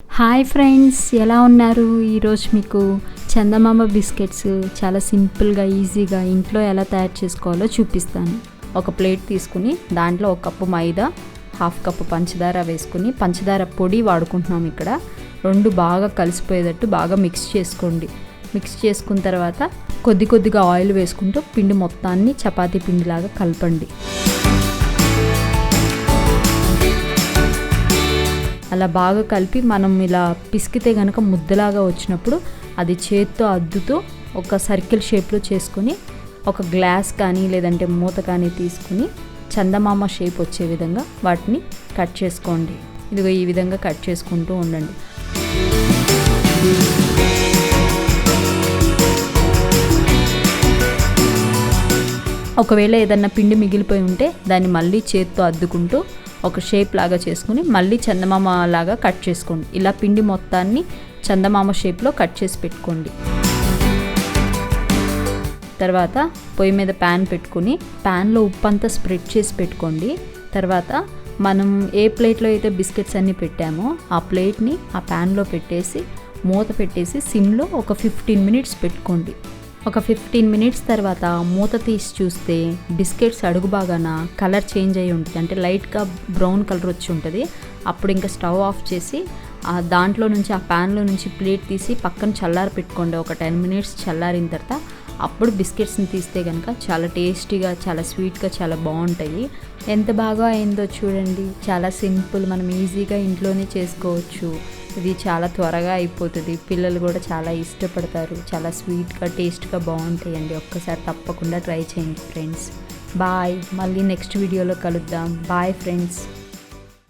Hi friends, ఎలా ఉన్నారు? ఈరోజు మీకు చందమామ బిస్కెట్స్ చాలా సింపుల్గా ఈజీగా ఇంట్లో ఎలా తయారు చేసుకోవాలో చూపిస్తాను. ఒక ప్లేట్ తీసుకుని దాంట్లో ఒక కప్పు మైదా, హాఫ్ కప్పు పంచదార వేసుకుని, పంచదార పొడి వాడుకుంటున్నాం ఇక్కడ. రెండు బాగా కలిసిపోయేటట్టు బాగా మిక్స్ చేసుకోండి. మిక్స్ చేసుకున్న తర్వాత కొద్దిగా ఆయిల్ వేసుకుంటూ పిండి మొత్తాన్ని చపాతీ పిండిలాగా కలపండి. అలా బాగా కలిపి మనం ఇలా పిసికితే కనుక ముద్దలాగా వచ్చినప్పుడు అది చేత్తో అద్దుతూ ఒక సర్కిల్ షేప్లో చేసుకుని ఒక గ్లాస్ కానీ లేదంటే మూత కానీ తీసుకుని చందమామ షేప్ వచ్చే విధంగా వాటిని కట్ చేసుకోండి. ఇదిగో ఈ విధంగా కట్ చేసుకుంటూ ఉండండి. ఒకవేళ ఏదన్నా పిండి మిగిలిపోయి ఉంటే దాన్ని మళ్ళీ చేత్తో అద్దుకుంటూ ఒక షేప్ లాగా చేసుకుని మళ్ళీ చందమామ లాగా కట్ చేసుకోండి. ఇలా పిండి మొత్తాన్ని చందమామ షేప్లో కట్ చేసి పెట్టుకోండి. తర్వాత పొయ్యి మీద ప్యాన్ పెట్టుకుని ప్యాన్లో ఉప్పు అంతా స్ప్రెడ్ చేసి పెట్టుకోండి. తర్వాత మనం ఏ ప్లేట్లో అయితే బిస్కెట్స్ అన్నీ పెట్టామో ఆ ప్లేట్ని ఆ ప్యాన్లో పెట్టేసి మూత పెట్టేసి సిమ్లో ఒక 15 మినిట్స్ పెట్టుకోండి. ఒక 15 మినిట్స్ తర్వాత మూత తీసి చూస్తే బిస్కెట్స్ అడుగు బాగాన కలర్ చేంజ్ అయ్యి ఉంటుంది, అంటే లైట్గా బ్రౌన్ కలర్ వచ్చి ఉంటుంది. అప్పుడు ఇంకా స్టవ్ ఆఫ్ చేసి దాంట్లో నుంచి ఆ ప్యాన్లో నుంచి ప్లేట్ తీసి పక్కన చల్లారి పెట్టుకోండి. ఒక 10 మినిట్స్ చల్లారిన తర్వాత అప్పుడు బిస్కెట్స్ని తీస్తే కనుక చాలా టేస్టీగా, చాలా స్వీట్గా, చాలా బాగుంటాయి. ఎంత బాగా అయిందో చూడండి. చాలా సింపుల్, మనం ఈజీగా ఇంట్లోనే చేసుకోవచ్చు. ఇది చాలా త్వరగా అయిపోతుంది. పిల్లలు కూడా చాలా ఇష్టపడతారు. చాలా స్వీట్గా, టేస్ట్గా బాగుంటాయండి. ఒక్కసారి తప్పకుండా ట్రై చేయండి ఫ్రెండ్స్. బాయ్. మళ్ళీ నెక్స్ట్ వీడియోలో కలుద్దాం. Bye friends.